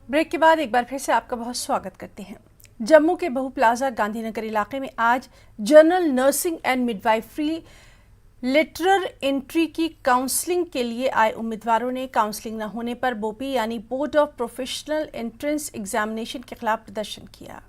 Break के बाद एक बार फिर से आपका बहुत स्वागत करते हैं। जम्मू के बहु प्लाजा गांधीनगर इलाके में आज general nursing and midwifery lateral entry की काउंसलिंग के लिए आए उम्मीदवारों ने काउंसलिंग न होने पर बोपी यानी board of professional entrance examination के खिलाफ प्रदर्शन किया।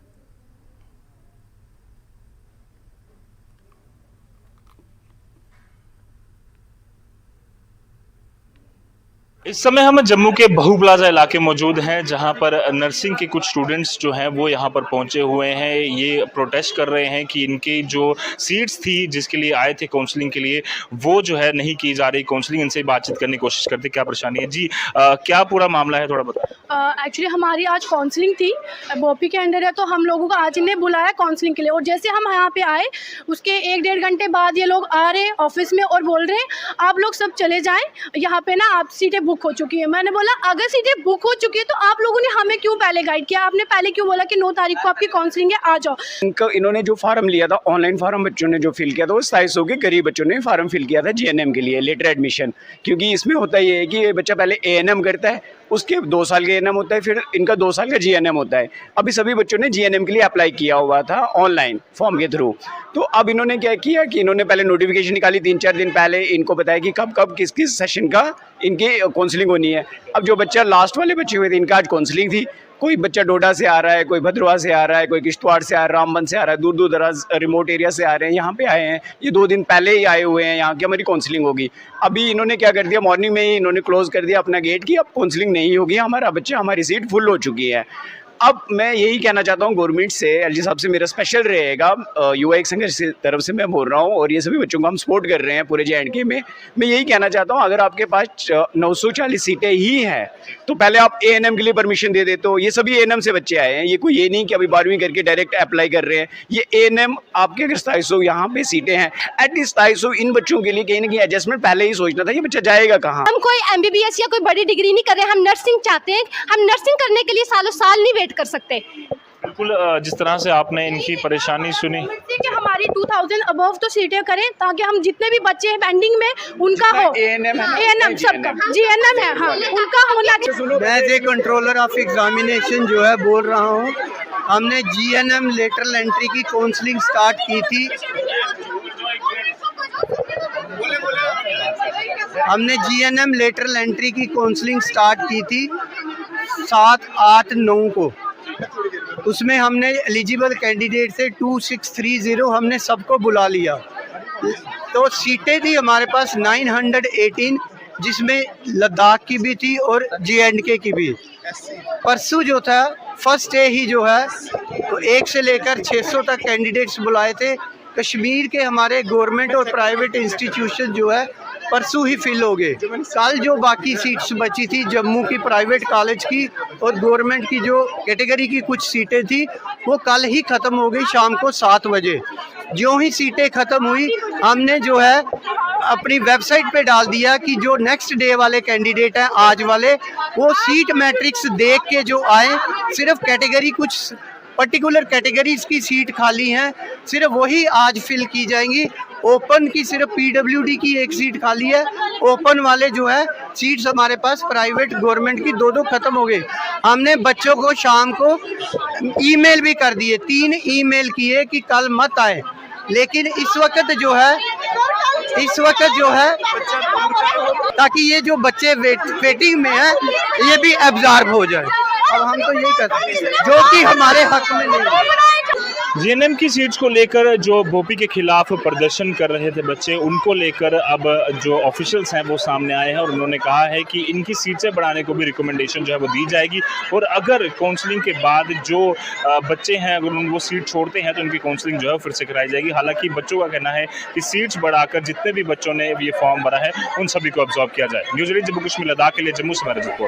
इस समय हम जम्मू के बहु प्लाजा इलाके मौजूद हैं, जहां पर नर्सिंग के कुछ स्टूडेंट्स जो हैं वो यहां पर पहुंचे हुए हैं। ये प्रोटेस्ट कर रहे हैं कि इनकी जो सीट्स थी जिसके लिए आए थे काउंसलिंग के लिए वो जो है नहीं की जा रही काउंसलिंग। इनसे बातचीत करने की कोशिश करते क्या परेशानी है जी, क्या पूरा मामला है थोड़ा बताएं। एक्चुअली हमारी आज काउंसलिंग थी, बोपी के अंडर है, तो हम लोगों को आज इन्हें बुलाया काउंसलिंग के लिए। और जैसे हम यहाँ पे आए उसके 1-1.5 घंटे बाद ये लोग आ रहे हैं ऑफिस में और बोल रहे हैं आप लोग सब चले जाएं, यहाँ पे ना आप सीटें बुक हो चुकी है। मैंने बोला अगर सीटें बुक हो चुकी है तो आप लोगों ने हमें क्यों पहले गाइड किया, आपने पहले क्यों बोला कि 9 तारीख को आपकी काउंसलिंग है, आ जाओ। इन्होंने जो फार्म लिया था ऑनलाइन फार्म बच्चों ने जो फिल किया था वो 2700 के करीब बच्चों ने फार्म फिल किया था जीएनएम के लिए लेटर एडमिशन। क्योंकि इसमें होता ये है कि ये बच्चा पहले एएनएम करता है, उसके 2 साल का एएनएम होता है, फिर इनका 2 साल का जीएनएम होता है। अभी सभी बच्चों ने जीएनएम के लिए अप्लाई किया हुआ था ऑनलाइन फॉर्म के थ्रू। तो अब इन्होंने क्या किया कि इन्होंने पहले नोटिफिकेशन निकाली 3-4 दिन पहले, इनको बताया कि कब कब किस किस सेशन का इनकी काउंसलिंग होनी है। अब जो बच्चा लास्ट वाले बच्चे हुए थे इनका आज काउंसलिंग थी। कोई बच्चा डोडा से आ रहा है, कोई भद्रवाह से आ रहा है, कोई किश्तवाड़ से आ रहा है, रामबन से आ रहा है, दूर दूर दराज रिमोट एरिया से आ रहे हैं, यहाँ पे आए हैं। ये 2 दिन पहले ही आए हुए हैं यहाँ की हमारी काउंसलिंग होगी। अभी इन्होंने क्या कर दिया, मॉर्निंग में ही इन्होंने क्लोज कर दिया अपना गेट कि अब काउंसलिंग नहीं होगी, हमारा बच्चा हमारी सीट फुल हो चुकी है। अब मैं यही कहना चाहता हूँ गवर्नमेंट से, एलजी साहब से मेरा स्पेशल रहेगा, युवा एक संघर्ष की तरफ से मैं बोल रहा हूँ और ये सभी बच्चों को हम सपोर्ट कर रहे हैं पूरे JNK में। मैं यही कहना चाहता हूँ अगर आपके पास 940 सीटें ही हैं तो पहले आप ANM के लिए परमिशन दे देते हो। ये सभी ANM से बच्चे आए हैं, ये कोई ये नहीं कि अभी 12वीं करके डायरेक्ट अप्लाई कर रहे हैं। ये ANM आपके अगर 2700 यहाँ पे सीटें हैं, एटलीस्ट 2700 इन बच्चों के लिए कहीं ना कहीं एडजस्टमेंट पहले ही सोचना था, ये बच्चा जाएगा कहाँ। हम कोई MBBS या कोई बड़ी डिग्री नहीं कर रहे हैं, हम नर्सिंग चाहते हैं। हम नर्सिंग करने के लिए सालों साल नहीं वेट कर सकते। बिल्कुल, जिस तरह से आपने इनकी परेशानी सुनी कि हमारी 2000 अबव तो सीटें करें ताकि हम जितने भी बच्चे हैं पेंडिंग में उनका हो, ANM सबका GNM है, हाँ उनका होना चाहिए। मैं as a controller of examination जो है बोल रहा हूँ, हमने GNM लेटरल एंट्री की काउंसलिंग स्टार्ट की थी। हमने GNM लेटरल एंट्री की काउंसलिंग स्टार्ट की थी 7, 8, 9 को। उसमें हमने एलिजिबल कैंडिडेट से 2630 हमने सबको बुला लिया। तो सीटें थी हमारे पास 918, जिसमें लद्दाख की भी थी और JNK की भी। परसों जो था फर्स्ट डे ही जो है तो 1 से लेकर 600 तक कैंडिडेट्स बुलाए थे। कश्मीर के हमारे गवर्नमेंट और प्राइवेट इंस्टीट्यूशन जो है परसों ही फिल हो गए। कल जो बाकी सीट्स बची थी जम्मू की प्राइवेट कॉलेज की और गवर्नमेंट की जो कैटेगरी की कुछ सीटें थी वो कल ही ख़त्म हो गई शाम को 7 बजे। जो ही सीटें ख़त्म हुई हमने जो है अपनी वेबसाइट पे डाल दिया कि जो नेक्स्ट डे वाले कैंडिडेट हैं आज वाले, वो सीट मैट्रिक्स देख के जो आए, सिर्फ कैटेगरी कुछ पर्टिकुलर कैटेगरीज की सीट खाली हैं, सिर्फ वही आज फिल की जाएंगी। ओपन की सिर्फ PWD की 1 सीट खाली है। ओपन वाले जो है सीट्स हमारे पास प्राइवेट गवर्नमेंट की 2-2 ख़त्म हो गई। हमने बच्चों को शाम को ईमेल भी कर दिए, 3 ईमेल किए कि कल मत आए। लेकिन इस वक्त जो है ताकि ये जो बच्चे वेटिंग में हैं ये भी एब्जॉर्ब हो जाए। अब हम तो यही करते हैं जो कि हमारे हक में नहीं है। जीएनएम की सीट्स को लेकर जो बोपी के खिलाफ प्रदर्शन कर रहे थे बच्चे, उनको लेकर अब जो ऑफिशियल्स हैं वो सामने आए हैं और उन्होंने कहा है कि इनकी सीटें बढ़ाने को भी रिकमेंडेशन जो है वो दी जाएगी। और अगर काउंसलिंग के बाद जो बच्चे हैं अगर वो सीट छोड़ते हैं तो उनकी काउंसलिंग जो है फिर से कराई जाएगी। हालांकि बच्चों का कहना है कि सीट्स बढ़ाकर जितने भी बच्चों ने ये फॉर्म भरा है उन सभी को अब्जॉर्ब किया जाए। न्यूज़ 8 जम्मू कश्मीर लद्दाख के लिए जम्मू से मैं रिपोर्ट।